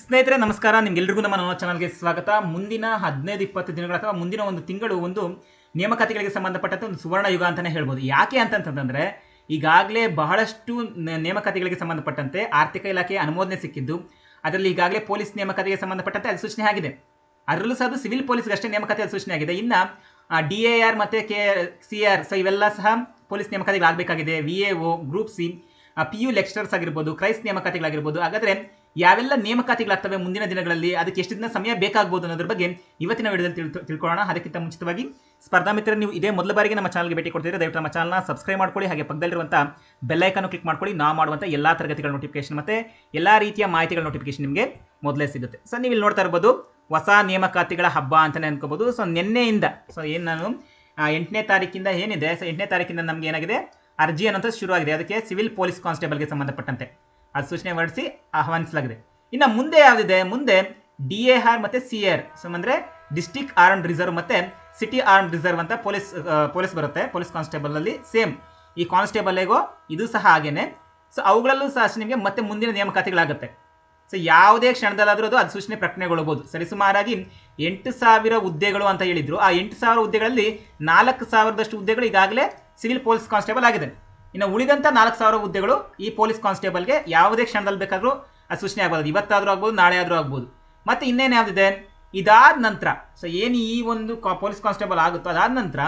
ಸ್ನೇಹಿತರೆ ನಮಸ್ಕಾರ. ನಿಮ್ಗೆಲ್ರಿಗೂ ನಮ್ಮ ಚಾನಲ್ಗೆ ಸ್ವಾಗತ. ಮುಂದಿನ 15-20 ದಿನಗಳ ಅಥವಾ ಮುಂದಿನ ಒಂದು ತಿಂಗಳು ಒಂದು ನೇಮಕಾತಿಗಳಿಗೆ ಸಂಬಂಧಪಟ್ಟಂತೆ ಒಂದು ಸುವರ್ಣ ಯುಗ ಅಂತಾನೆ ಹೇಳ್ಬೋದು. ಯಾಕೆ ಅಂತಂತಂದ್ರೆ ಈಗಾಗಲೇ ಬಹಳಷ್ಟು ನೇಮಕಾತಿಗಳಿಗೆ ಸಂಬಂಧಪಟ್ಟಂತೆ ಆರ್ಥಿಕ ಇಲಾಖೆ ಅನುಮೋದನೆ ಸಿಕ್ಕಿದ್ದು, ಅದರಲ್ಲಿ ಈಗಾಗಲೇ ಪೊಲೀಸ್ ನೇಮಕಾತಿಗೆ ಸಂಬಂಧಪಟ್ಟಂತೆ ಅಧಿಸೂಚನೆ ಆಗಿದೆ. ಅದರಲ್ಲೂ ಸಹ ಅದು ಸಿವಿಲ್ ಪೊಲೀಸ್ಗೆ ಅಷ್ಟೇ ನೇಮಕಾತಿ ಅಧಿಸೂಚನೆ ಆಗಿದೆ. ಇನ್ನು DAR ಮತ್ತು CR ಇವೆಲ್ಲ ಸಹ ಪೊಲೀಸ್ ನೇಮಕಾತಿಗಳಾಗಬೇಕಾಗಿದೆ. VAO, group C, PU lecturers ಆಗಿರ್ಬೋದು, ಕ್ರೈಸ್ಟ್ ನೇಮಕಾತಿಗಳಾಗಿರ್ಬೋದು. ಹಾಗಾದರೆ ಯಾವೆಲ್ಲ ನೇಮಕಾತಿಗಳಾಗ್ತವೆ ಮುಂದಿನ ದಿನಗಳಲ್ಲಿ, ಅದಕ್ಕೆ ಎಷ್ಟು ದಿನ ಸಮಯ ಬೇಕಾಗಬಹುದು ಅನ್ನೋದ್ರ ಬಗ್ಗೆ ಇವತ್ತಿನ ವಿಡಿಯೋದಲ್ಲಿ ತಿಳ್ಕೊಳ್ಳೋಣ. ಅದಕ್ಕಿಂತ ಮುಂಚಿತವಾಗಿ ಸ್ಪರ್ಧಾ ಮಿತ್ರರು, ನೀವು ಇದೇ ಮೊದಲ ಬಾರಿಗೆ ನಮ್ಮ ಚಾನಲ್ಗೆ ಭೇಟಿ ಕೊಡ್ತಿದ್ರೆ ದಯವಿಟ್ಟು ನಮ್ಮ ಚಾನಲ್ನ ಸಬ್ಸ್ಕ್ರೈಬ್ ಮಾಡ್ಕೊಳ್ಳಿ. ಹಾಗೆ ಪಕ್ಕದಲ್ಲಿರುವಂಥ ಬೆಲ್ ಐಕಾನ್ ಕ್ಲಿಕ್ ಮಾಡ್ಕೊಳ್ಳಿ. ನಾವು ಮಾಡುವಂಥ ಎಲ್ಲ ತರಗತಿಗಳ ನೋಟಿಫಿಕೇಶನ್ ಮತ್ತು ಎಲ್ಲ ರೀತಿಯ ಮಾಹಿತಿಗಳ ನೋಟಿಫಿಕೇಶನ್ ನಿಮಗೆ ಮೊದಲೇ ಸಿಗುತ್ತೆ. ಸೊ ನೀವು ಇಲ್ಲಿ ನೋಡ್ತಾ ಇರ್ಬೋದು, ಹೊಸ ನೇಮಕಾತಿಗಳ ಹಬ್ಬ ಅಂತಲೇ ಅನ್ಕೋಬಹುದು. ಸೊ ನಿನ್ನೆಯಿಂದ ಏನು ನಾನು 8ನೇ ತಾರೀಕಿಂದ ಏನಿದೆ, ಸೊ 8ನೇ ತಾರೀಕಿಂದ ನಮಗೆ ಏನಾಗಿದೆ, ಅರ್ಜಿ ಅನ್ನೋದು ಶುರುವಾಗಿದೆ. ಅದಕ್ಕೆ ಸಿವಿಲ್ ಪೊಲೀಸ್ ಕಾನ್ಸ್ಟೇಬಲ್ಗೆ ಸಂಬಂಧಪಟ್ಟಂತೆ ಅಧಿಸೂಚನೆ ಹೊರಡಿಸಿ ಆಹ್ವಾನಿಸಲಾಗಿದೆ. ಇನ್ನು ಮುಂದೆ ಯಾವುದಿದೆ, ಮುಂದೆ DAR ಮತ್ತು CR ಅಂದರೆ ಡಿಸ್ಟ್ರಿಕ್ಟ್ ಆರ್ಮ್ಡ್ ರಿಸರ್ವ್ ಮತ್ತು ಸಿಟಿ ಆರ್ಮ್ಡ್ ರಿಸರ್ವ್ ಅಂತ ಪೊಲೀಸ್ ಬರುತ್ತೆ. ಪೊಲೀಸ್ ಕಾನ್ಸ್ಟೇಬಲ್ ಅಲ್ಲಿ ಸೇಮ್ ಈ ಕಾನ್ಸ್ಟೇಬಲ್ಗೋ ಇದು ಸಹ ಹಾಗೇನೆ. ಸೊ ಅವುಗಳಲ್ಲೂ ಸಹ ನಿಮಗೆ ಮತ್ತೆ ಮುಂದಿನ ನೇಮಕಾತಿಗಳಾಗುತ್ತೆ. ಸೊ ಯಾವುದೇ ಕ್ಷಣದಲ್ಲಾದರೂ ಅದು ಅಧಿಸೂಚನೆ ಪ್ರಕಟಣೆಗೊಳ್ಳಬಹುದು. ಸರಿಸುಮಾರಾಗಿ 8,000 ಹುದ್ದೆಗಳು ಅಂತ ಹೇಳಿದ್ರು. ಆ 8,000 ಹುದ್ದೆಗಳಲ್ಲಿ 4,000ದಷ್ಟು ಹುದ್ದೆಗಳು ಈಗಾಗಲೇ ಸಿವಿಲ್ ಪೊಲೀಸ್ ಕಾನ್ಸ್ಟೇಬಲ್ ಆಗಿದೆ. ಇನ್ನು ಉಳಿದಂಥ 4,000 ಹುದ್ದೆಗಳು ಈ ಪೊಲೀಸ್ ಕಾನ್ಸ್ಟೇಬಲ್ಗೆ ಯಾವುದೇ ಕ್ಷಣದಲ್ಲಿ ಬೇಕಾದರೂ ಸೂಚನೆ ಆಗ್ಬೋದು. ಇವತ್ತಾದರೂ ಆಗ್ಬೋದು, ನಾಳೆ ಆದರೂ ಆಗ್ಬೋದು. ಮತ್ತು ಇನ್ನೇನು ಯಾವುದಿದೆ, ಇದಾದ ನಂತರ ಸೊ ಏನು ಈ ಒಂದು ಪೊಲೀಸ್ ಕಾನ್ಸ್ಟೇಬಲ್ ಆಗುತ್ತೋ ಅದಾದ ನಂತರ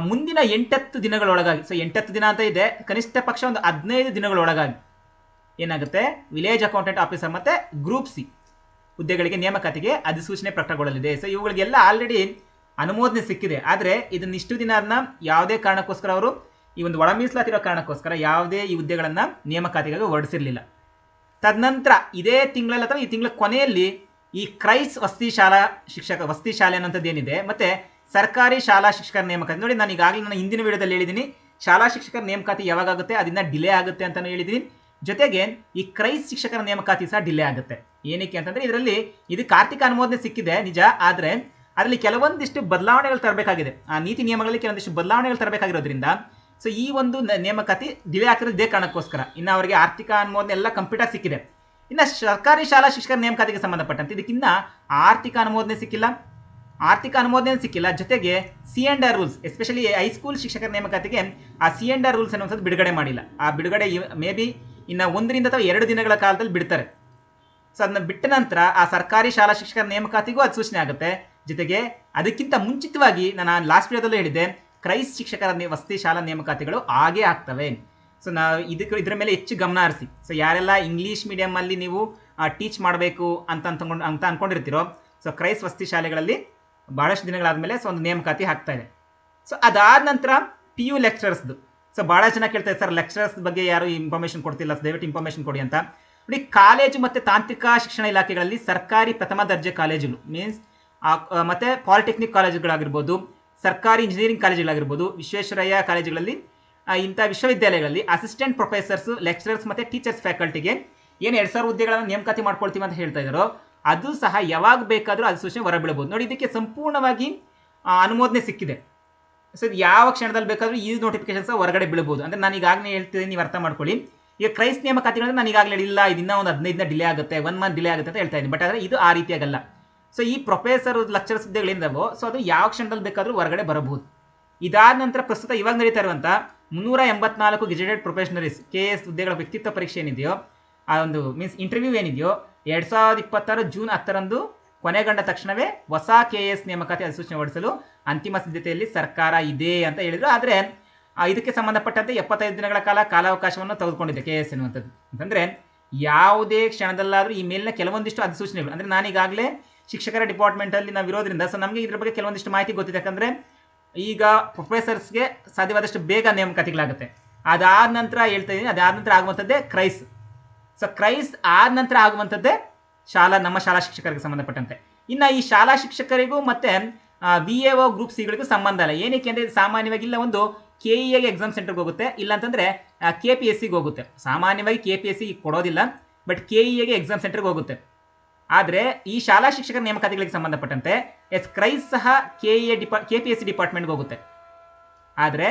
ಮುಂದಿನ 8 ದಿನಗಳೊಳಗಾಗಿ, ಸೊ 8 ದಿನ ಅಂತ ಇದೆ, ಕನಿಷ್ಠ ಪಕ್ಷ ಒಂದು 15 ದಿನಗಳೊಳಗಾಗಿ ಏನಾಗುತ್ತೆ, ವಿಲೇಜ್ ಅಕೌಂಟೆಂಟ್ ಆಫೀಸರ್ ಮತ್ತು ಗ್ರೂಪ್ ಸಿ ಹುದ್ದೆಗಳಿಗೆ ನೇಮಕಾತಿಗೆ ಅಧಿಸೂಚನೆ ಪ್ರಕಟಗೊಳ್ಳಲಿದೆ. ಸೊ ಇವುಗಳಿಗೆಲ್ಲ ಆಲ್ರೆಡಿ ಅನುಮೋದನೆ ಸಿಕ್ಕಿದೆ. ಆದರೆ ಇದನ್ನ ಇಷ್ಟು ದಿನ ಅದನ್ನ ಯಾವುದೇ ಕಾರಣಕ್ಕೋಸ್ಕರ ಅವರು ಈ ಒಂದು ಒಳ ಮೀಸಲಾತಿರೋ ಕಾರಣಕ್ಕೋಸ್ಕರ ಯಾವುದೇ ಈ ಹುದ್ದೆಗಳನ್ನು ನೇಮಕಾತಿಗಾಗಿ ಹೊರಡಿಸಿರಲಿಲ್ಲ. ತದನಂತರ ಇದೇ ತಿಂಗಳಲ್ಲಿ ಅಥವಾ ಈ ತಿಂಗಳ ಕೊನೆಯಲ್ಲಿ ಈ ಕ್ರೈಸ್ಟ್ ವಸತಿ ಶಾಲೆ ಅನ್ನೋಂಥದ್ದು ಏನಿದೆ, ಮತ್ತೆ ಸರ್ಕಾರಿ ಶಾಲಾ ಶಿಕ್ಷಕರ ನೇಮಕಾತಿ ನೋಡಿ, ನಾನು ಈಗಾಗಲೇ ನನ್ನ ಹಿಂದಿನ ವಿಡಿಯೋದಲ್ಲಿ ಹೇಳಿದ್ದೀನಿ, ಶಾಲಾ ಶಿಕ್ಷಕರ ನೇಮಕಾತಿ ಯಾವಾಗುತ್ತೆ ಅದನ್ನ ಡಿಲೇ ಆಗುತ್ತೆ ಅಂತಲೂ ಹೇಳಿದ್ದೀನಿ. ಜೊತೆಗೆ ಈ ಕ್ರೈಸ್ಟ್ ಶಿಕ್ಷಕರ ನೇಮಕಾತಿ ಸಹ ಡಿಲೇ ಆಗುತ್ತೆ. ಏನಕ್ಕೆ ಅಂತಂದ್ರೆ ಇದಕ್ಕೆ ಆರ್ಥಿಕ ಅನುಮೋದನೆ ಸಿಕ್ಕಿದೆ ನಿಜ, ಆದರೆ ಅದರಲ್ಲಿ ಕೆಲವೊಂದಿಷ್ಟು ಬದಲಾವಣೆಗಳು ತರಬೇಕಾಗಿದೆ. ಆ ನೀತಿ ನಿಯಮಗಳಲ್ಲಿ ಕೆಲವೊಂದಿಷ್ಟು ಬದಲಾವಣೆಗಳು ತರಬೇಕಾಗಿರೋದ್ರಿಂದ ಸೊ ಈ ಒಂದು ನೇಮಕಾತಿ ಡಿಲೇ ಆಗ್ತಿರೋದು ಇದೇ ಕಾರಣಕ್ಕೋಸ್ಕರ. ಇನ್ನು ಅವರಿಗೆ ಆರ್ಥಿಕ ಅನುಮೋದನೆ ಎಲ್ಲ ಕಂಪ್ಲೀಟ್ ಆಗಿ ಸಿಕ್ಕಿದೆ. ಇನ್ನು ಸರ್ಕಾರಿ ಶಾಲಾ ಶಿಕ್ಷಕರ ನೇಮಕಾತಿಗೆ ಸಂಬಂಧಪಟ್ಟಂತೆ ಇದಕ್ಕಿನ್ನ ಆರ್ಥಿಕ ಅನುಮೋದನೆ ಸಿಕ್ಕಿಲ್ಲ. ಜೊತೆಗೆ C&R ರೂಲ್ಸ್, ಎಸ್ಪೆಷಲಿ ಹೈಸ್ಕೂಲ್ ಶಿಕ್ಷಕರ ನೇಮಕಾತಿಗೆ ಆ C&R ರೂಲ್ಸ್ ಅನ್ನುವಂಥದ್ದು ಬಿಡುಗಡೆ ಮಾಡಿಲ್ಲ. ಆ ಬಿಡುಗಡೆ ಮೇ ಬಿ ಇನ್ನು 1 ಅಥವಾ 2 ದಿನಗಳ ಕಾಲದಲ್ಲಿ ಬಿಡ್ತಾರೆ. ಸೊ ಅದನ್ನ ಬಿಟ್ಟ ನಂತರ ಆ ಸರ್ಕಾರಿ ಶಾಲಾ ಶಿಕ್ಷಕರ ನೇಮಕಾತಿಗೂ ಅದು ಸೂಚನೆ ಆಗುತ್ತೆ. ಜೊತೆಗೆ ಅದಕ್ಕಿಂತ ಮುಂಚಿತವಾಗಿ ನಾನು ಲಾಸ್ಟ್ ವಿಡಿಯೋದಲ್ಲೂ ಹೇಳಿದೆ, ಕ್ರೈಸ್ಟ್ ಶಿಕ್ಷಕರ ವಸತಿ ಶಾಲಾ ನೇಮಕಾತಿಗಳು ಆಗೇ ಆಗ್ತವೆ. ಸೊ ನಾವು ಇದರ ಮೇಲೆ ಹೆಚ್ಚು ಗಮನ ಹರಿಸಿ. ಸೊ ಯಾರೆಲ್ಲ ಇಂಗ್ಲೀಷ್ ಮೀಡಿಯಮಲ್ಲಿ ನೀವು ಟೀಚ್ ಮಾಡಬೇಕು ಅಂತ ಅಂದ್ಕೊಂಡಿರ್ತೀರೋ, ಸೊ ಕ್ರೈಸ್ಟ್ ವಸತಿ ಶಾಲೆಗಳಲ್ಲಿ ಭಾಳಷ್ಟು ದಿನಗಳಾದಮೇಲೆ ಸೊ ಒಂದು ನೇಮಕಾತಿ ಆಗ್ತಾ ಇದೆ. ಸೊ ಅದಾದ ನಂತರ PU ಲೆಕ್ಚರರ್ಸ್ದು. ಸೊ ಭಾಳ ಜನ ಕೇಳ್ತಾರೆ, ಸರ್ ಲೆಕ್ಚರರ್ಸ್ ಬಗ್ಗೆ ಯಾರು ಇನ್ಫಾರ್ಮೇಷನ್ ಕೊಡ್ತಿಲ್ಲ, ದಯವಿಟ್ಟು ಇನ್ಫಾರ್ಮೇಷನ್ ಕೊಡಿ ಅಂತ. ನೋಡಿ, ಕಾಲೇಜು ಮತ್ತು ತಾಂತ್ರಿಕ ಶಿಕ್ಷಣ ಇಲಾಖೆಗಳಲ್ಲಿ ಸರ್ಕಾರಿ ಪ್ರಥಮ ದರ್ಜೆ ಕಾಲೇಜುಗಳು ಮೀನ್ಸ್ ಮತ್ತು ಪಾಲಿಟೆಕ್ನಿಕ್ ಕಾಲೇಜುಗಳಾಗಿರ್ಬೋದು, ಸರ್ಕಾರಿ ಇಂಜಿನಿಯರಿಂಗ್ ಕಾಲೇಜುಗಳಾಗಿರ್ಬೋದು, ವಿಶ್ವೇಶ್ವರಯ್ಯ ಕಾಲೇಜುಗಳಲ್ಲಿ, ಇಂಥ ವಿಶ್ವವಿದ್ಯಾಲಯಗಳಲ್ಲಿ ಅಸಿಸ್ಟೆಂಟ್ ಪ್ರೊಫೆಸರ್ಸು, ಲೆಕ್ಚರರ್ಸ್ ಮತ್ತು ಟೀಚರ್ಸ್ ಫ್ಯಾಕಲ್ಟಿಗೆ ಏನು 2,000 ಹುದ್ದೆಗಳನ್ನು ನೇಮಕಾತಿ ಮಾಡ್ಕೊಳ್ತೀವಿ ಅಂತ ಹೇಳ್ತಾ ಇದ್ದಾರೋ ಅದು ಸಹ ಯಾವಾಗ ಬೇಕಾದರೂ ಅಧಿಸೂಚನೆ ಹೊರಬೀಳಬಹುದು. ನೋಡಿ, ಇದಕ್ಕೆ ಸಂಪೂರ್ಣವಾಗಿ ಅನುಮೋದನೆ ಸಿಕ್ಕಿದೆ. ಸೊ ಇದು ಯಾವ ಕ್ಷಣದಲ್ಲಿ ಬೇಕಾದರೂ ಈ ನೋಟಿಫಿಕೇಶನ್ ಸಹ ಹೊರಗಡೆ ಬೀಳಬಹುದು. ಅಂದರೆ ನಾನು ಈಗಾಗಲೇ ಹೇಳ್ತಿದ್ದೀನಿ, ನೀವು ಅರ್ಥ ಮಾಡ್ಕೊಳ್ಳಿ. ಈಗ ಕ್ರೈಸ್ಟ್ ನೇಮಕಾತಿಗಳಂದ್ರೆ ನಾನು ಈಗಾಗಲೇ ಇಲ್ಲ, ಇದನ್ನ ಒಂದು 15 ದಿನ ಡಿಲೇ ಆಗುತ್ತೆ, 1 ಮಂತ್ ಡಿಲೇ ಆಗುತ್ತೆ ಅಂತ ಹೇಳ್ತಾ ಇದ್ದೀನಿ. ಬಟ್ ಆದರೆ ಇದು ಆ ರೀತಿಯಾಗಲ್ಲ. ಸೊ ಈ ಪ್ರೊಫೆಸರ್ ಲೆಕ್ಚರರ್ಸ್ ಹುದ್ದೆಗಳಿಂದವೋ ಸೊ ಅದು ಯಾವ ಕ್ಷಣದಲ್ಲಿ ಬೇಕಾದರೂ ಹೊರಗಡೆ ಬರಬಹುದು. ಇದಾದ ನಂತರ ಪ್ರಸ್ತುತ ಇವಾಗ ನಡೀತಾ ಇರುವಂಥ 384 ಗೆಜೆಟೆಡ್ ಪ್ರೊಫೆಷನರೀಸ್ KS ಹುದ್ದೆಗಳ ವ್ಯಕ್ತಿತ್ವ ಪರೀಕ್ಷೆ ಏನಿದೆಯೋ, ಆ ಒಂದು ಮೀನ್ಸ್ ಇಂಟರ್ವ್ಯೂ ಏನಿದೆಯೋ 2026 ಜೂನ್ 10ರಂದು ಕೊನೆಗೊಂಡ ತಕ್ಷಣವೇ ಹೊಸ KS ನೇಮಕಾತಿ ಅಧಿಸೂಚನೆ ಹೊರಡಿಸಲು ಅಂತಿಮ ಸಿದ್ಧತೆಯಲ್ಲಿ ಸರ್ಕಾರ ಇದೆ ಅಂತ ಹೇಳಿದ್ರು. ಆದರೆ ಇದಕ್ಕೆ ಸಂಬಂಧಪಟ್ಟಂತೆ 75 ದಿನಗಳ ಕಾಲಾವಕಾಶವನ್ನು ತೆಗೆದುಕೊಂಡಿದೆ KS ಎನ್ನುವಂಥದ್ದು. ಅಂತಂದರೆ ಯಾವುದೇ ಕ್ಷಣದಲ್ಲಾದರೂ ಈ ಮೇಲಿನ ಕೆಲವೊಂದಿಷ್ಟು ಅಧಿಸೂಚನೆಗಳು, ಅಂದರೆ ನಾನೀಗಾಗಲೇ ಶಿಕ್ಷಕರ ಡಿಪಾರ್ಟ್ಮೆಂಟಲ್ಲಿ ನಾವು ಇರೋದ್ರಿಂದ ಸೊ ನಮಗೆ ಇದ್ರ ಬಗ್ಗೆ ಕೆಲವೊಂದಿಷ್ಟು ಮಾಹಿತಿ ಗೊತ್ತಿದೆ. ಯಾಕಂದರೆ ಈಗ ಪ್ರೊಫೆಸರ್ಸ್ಗೆ ಸಾಧ್ಯವಾದಷ್ಟು ಬೇಗ ನೇಮಕಾತಿಗಳಾಗುತ್ತೆ. ಅದಾದ ನಂತರ ಹೇಳ್ತಾ ಇದ್ದೀನಿ, ಅದಾದ ನಂತರ ಆಗುವಂಥದ್ದೇ ಕ್ರೈಸ್. ಸೊ ಕ್ರೈಸ್ ಆದ ನಂತರ ಆಗುವಂಥದ್ದೇ ನಮ್ಮ ಶಾಲಾ ಶಿಕ್ಷಕರಿಗೆ ಸಂಬಂಧಪಟ್ಟಂತೆ. ಇನ್ನು ಈ ಶಾಲಾ ಶಿಕ್ಷಕರಿಗೂ ಮತ್ತು VAO ಗ್ರೂಪ್ ಸಿಗಳಿಗೂ ಸಂಬಂಧ ಇಲ್ಲ. ಏನಕ್ಕೆ ಅಂದರೆ ಸಾಮಾನ್ಯವಾಗಿ ಇಲ್ಲ ಒಂದು KEAಗೆ ಎಕ್ಸಾಮ್ ಸೆಂಟರ್ಗೆ ಹೋಗುತ್ತೆ, ಇಲ್ಲ ಅಂತಂದರೆ KPSCಗೆ ಹೋಗುತ್ತೆ. ಸಾಮಾನ್ಯವಾಗಿ KPSC ಕೊಡೋದಿಲ್ಲ, ಬಟ್ KEAಗೆ ಎಕ್ಸಾಮ್ ಸೆಂಟರ್ಗೆ ಹೋಗುತ್ತೆ. ಆದರೆ ಈ ಶಾಲಾ ಶಿಕ್ಷಕರ ನೇಮಕಾತಿಗಳಿಗೆ ಸಂಬಂಧಪಟ್ಟಂತೆ ಕ್ರೈಸ್ ಸಹ KPSC ಡಿಪಾರ್ಟ್ಮೆಂಟ್ಗೆ ಹೋಗುತ್ತೆ. ಆದರೆ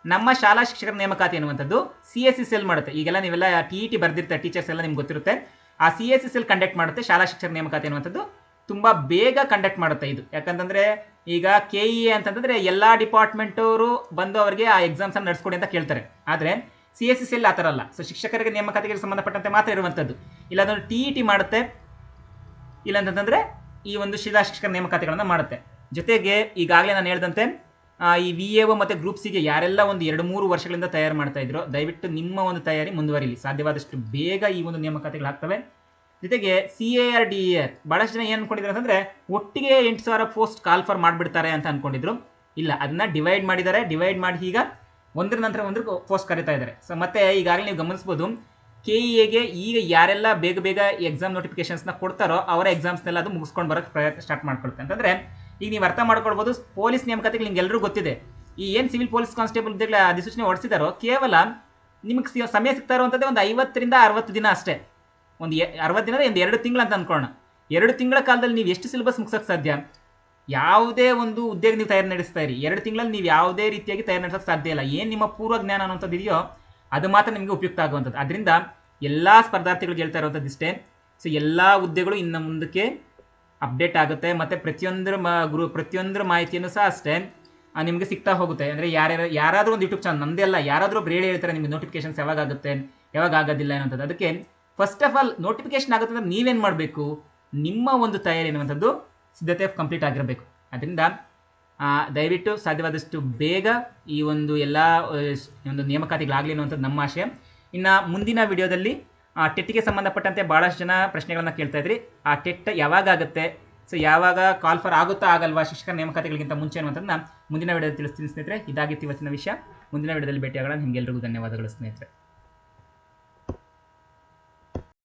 ನಮ್ಮ ಶಾಲಾ ಶಿಕ್ಷಕರ ನೇಮಕಾತಿ ಅನ್ನುವಂಥದ್ದು CSE ಸೆಲ್ ಮಾಡುತ್ತೆ. ಈಗೆಲ್ಲ ನೀವೆಲ್ಲ TET ಬರೆದಿರ್ತಾರೆ, ಟೀಚರ್ಸ್ ಎಲ್ಲ ನಿಮ್ಗೆ ಗೊತ್ತಿರುತ್ತೆ. ಆ CSSL ಕಂಡಕ್ಟ್ ಮಾಡುತ್ತೆ, ಶಾಲಾ ಶಿಕ್ಷಕ ನೇಮಕಾತಿ ಅನ್ನುವಂಥದ್ದು ತುಂಬ ಬೇಗ ಕಂಡಕ್ಟ್ ಮಾಡುತ್ತೆ ಇದು. ಯಾಕಂತಂದರೆ ಈಗ KEA ಅಂತಂದರೆ ಎಲ್ಲ ಡಿಪಾರ್ಟ್ಮೆಂಟವರು ಬಂದು ಅವರಿಗೆ ಆ ಎಕ್ಸಾಮ್ಸನ್ನು ನಡೆಸ್ಕೊಡಿ ಅಂತ ಕೇಳ್ತಾರೆ. ಆದರೆ CSSL ಆ ಥರ ಅಲ್ಲ. ಸೊ ಶಿಕ್ಷಕರಿಗೆ ನೇಮಕಾತಿಗೆ ಸಂಬಂಧಪಟ್ಟಂತೆ ಮಾತ್ರ ಇರುವಂಥದ್ದು. ಇಲ್ಲ ಅದನ್ನು TET ಮಾಡುತ್ತೆ, ಇಲ್ಲಾಂತಂದರೆ ಈ ಒಂದು ಶಾಲಾ ಶಿಕ್ಷಕರ ನೇಮಕಾತಿಗಳನ್ನು ಮಾಡುತ್ತೆ. ಜೊತೆಗೆ ಈಗಾಗಲೇ ನಾನು ಹೇಳಿದಂತೆ ಈ VAO ಮತ್ತು ಗ್ರೂಪ್ ಸಿಗೆ ಯಾರೆಲ್ಲ ಒಂದು 2-3 ವರ್ಷಗಳಿಂದ ತಯಾರು ಮಾಡ್ತಾ ಇದ್ರು, ದಯವಿಟ್ಟು ನಿಮ್ಮ ಒಂದು ತಯಾರಿ ಮುಂದುವರಿಲಿ. ಸಾಧ್ಯವಾದಷ್ಟು ಬೇಗ ಈ ಒಂದು ನೇಮಕಾತಿಗಳು ಆಗ್ತವೆ. ಜೊತೆಗೆ CAR DER ಭಾಳಷ್ಟು ಜನ ಏನು ಅನ್ಕೊಂಡಿದ್ರು ಅಂತಂದರೆ ಒಟ್ಟಿಗೆ 8,000 ಪೋಸ್ಟ್ ಕಾಲ್ ಫಾರ್ ಮಾಡಿಬಿಡ್ತಾರೆ ಅಂತ ಅಂದ್ಕೊಂಡಿದ್ರು. ಇಲ್ಲ, ಅದನ್ನ ಡಿವೈಡ್ ಮಾಡಿದ್ದಾರೆ. ಡಿವೈಡ್ ಮಾಡಿ ಈಗ ಒಂದ್ರ ನಂತರ ಒಂದು ಪೋಸ್ಟ್ ಕರೀತಾ ಇದ್ದಾರೆ. ಸೊ ಮತ್ತೆ ಈಗಾಗಲೇ ನೀವು ಗಮನಿಸ್ಬೋದು, KEAಗೆ ಈಗ ಯಾರೆಲ್ಲ ಬೇಗ ಬೇಗ ಎಕ್ಸಾಮ್ ನೋಟಿಫಿಕೇಶನ್ಸ್ನ ಕೊಡ್ತಾರೋ ಅವರ ಎಕ್ಸಾಮ್ಸ್ನೆಲ್ಲ ಅದು ಮುಗಿಸ್ಕೊಂಡು ಬರೋಕ್ಕೆ ಪ್ರಯತ್ನ ಸ್ಟಾರ್ಟ್ ಮಾಡ್ಕೊಳುತ್ತೆ. ಅಂತಂದರೆ ಈಗ ನೀವು ಅರ್ಥ ಮಾಡ್ಕೊಳ್ಬೋದು, ಪೊಲೀಸ್ ನೇಮಕಾತಿಗಳು ನಿಮ್ಗೆ ಎಲ್ಲರೂ ಗೊತ್ತಿದೆ. ಈ ಏನು ಸಿವಿಲ್ ಪೊಲೀಸ್ ಕಾನ್ಸ್ಟೇಬಲ್ ಹುದ್ದೆಗಳ ಅಧಿಸೂಚನೆ ಹೊರಡಿಸಿದಾರೋ ಕೇವಲ ನಿಮಗೆ ಸಮಯ ಸಿಗ್ತಾ ಇರುವಂಥದ್ದೇ ಒಂದು 50ರಿಂದ 60 ದಿನ ಅಷ್ಟೇ. ಒಂದು 60 ದಿನದ ಒಂದು 2 ತಿಂಗಳು ಅಂತ ಅಂದ್ಕೊಳ್ಳೋಣ. 2 ತಿಂಗಳ ಕಾಲದಲ್ಲಿ ನೀವು ಎಷ್ಟು ಸಿಲೆಬಸ್ ಮುಗಿಸೋಕ್ಕೆ ಸಾಧ್ಯ? ಯಾವುದೇ ಒಂದು ಹುದ್ದೆಗೆ ನೀವು ತಯಾರಿ ನಡೆಸ್ತಾ ಇರಿ, 2 ತಿಂಗಳಲ್ಲಿ ನೀವು ಯಾವುದೇ ರೀತಿಯಾಗಿ ತಯಾರಿ ನಡೆಸೋಕ್ಕೆ ಸಾಧ್ಯ ಇಲ್ಲ. ಏನು ನಿಮ್ಮ ಪೂರ್ವ ಜ್ಞಾನ ಅನ್ನೋಂಥದ್ದು ಇದೆಯೋ ಅದು ಮಾತ್ರ ನಿಮಗೆ ಉಪಯುಕ್ತ ಆಗುವಂಥದ್ದು. ಅದರಿಂದ ಎಲ್ಲ ಸ್ಪರ್ಧಾರ್ಥಿಗಳಿಗೆ ಹೇಳ್ತಾ ಇರುವಂಥದ್ದು ಇಷ್ಟೇ. ಸೊ ಎಲ್ಲ ಹುದ್ದೆಗಳು ಇನ್ನು ಮುಂದಕ್ಕೆ ಅಪ್ಡೇಟ್ ಆಗುತ್ತೆ ಮತ್ತು ಪ್ರತಿಯೊಂದರ ಮಾಹಿತಿಯನ್ನು ಸಹ ಅಷ್ಟೇ ನಿಮಗೆ ಸಿಗ್ತಾ ಹೋಗುತ್ತೆ. ಅಂದರೆ ಯಾರಾದರೂ ಒಂದು ಯೂಟ್ಯೂಬ್ ಚಾನಲ್, ನಮ್ಮದೇ ಅಲ್ಲ, ಯಾರಾದರೂ ಒಬ್ರು ಹೇಳ್ತಾರೆ ನಿಮಗೆ ನೋಟಿಫಿಕೇಶನ್ಸ್ ಯಾವಾಗ ಆಗುತ್ತೆ, ಯಾವಾಗ ಆಗೋದಿಲ್ಲ ಅನ್ನೋಂಥದ್ದು. ಅದಕ್ಕೆ ಫಸ್ಟ್ ಆಫ್ ಆಲ್ ನೋಟಿಫಿಕೇಶನ್ ಆಗುತ್ತೆ ಅಂದರೆ ನೀವೇನು ಮಾಡಬೇಕು, ನಿಮ್ಮ ಒಂದು ತಯಾರಿ ಎನ್ನುವಂಥದ್ದು ಸಿದ್ಧತೆ ಕಂಪ್ಲೀಟ್ ಆಗಿರಬೇಕು. ಅದರಿಂದ ದಯವಿಟ್ಟು ಸಾಧ್ಯವಾದಷ್ಟು ಬೇಗ ಈ ಒಂದು ಎಲ್ಲ ಒಂದು ನೇಮಕಾತಿಗಳಾಗಲಿ ಅನ್ನುವಂಥದ್ದು ನಮ್ಮ ಆಶಯ. ಇನ್ನು ಮುಂದಿನ ವಿಡಿಯೋದಲ್ಲಿ ಟೆಟ್ಗೆ ಸಂಬಂಧಪಟ್ಟಂತೆ ಭಾಳಷ್ಟು ಜನ ಪ್ರಶ್ನೆಗಳನ್ನು ಕೇಳ್ತಾ ಇದ್ರಿ. ಆ ಟೆಟ್ ಯಾವಾಗ ಆಗುತ್ತೆ, ಸೊ ಯಾವಾಗ ಕಾಲ್ ಫಾರ್ ಆಗುತ್ತಾ ಆಗಲ್ವಾ ಶಿಕ್ಷಕ ನೇಮಕಾತಿಗಳಿಗಿಂತ ಮುಂಚೆ ಅನ್ನುವಂಥದ್ದನ್ನ ಮುಂದಿನ ವಿಡಿಯೋದಲ್ಲಿ ತಿಳಿಸ್ತೀನಿ ಸ್ನೇಹಿತರೆ. ಇದಾಗಿತ್ತು ಇವತ್ತಿನ ವಿಷಯ. ಮುಂದಿನ ವಿಡಿಯೋದಲ್ಲಿ ಭೇಟಿಯಾಗೋಣ. ನಿಮಗೆಲ್ಲರಿಗೂ ಧನ್ಯವಾದಗಳು ಸ್ನೇಹಿತರೆ.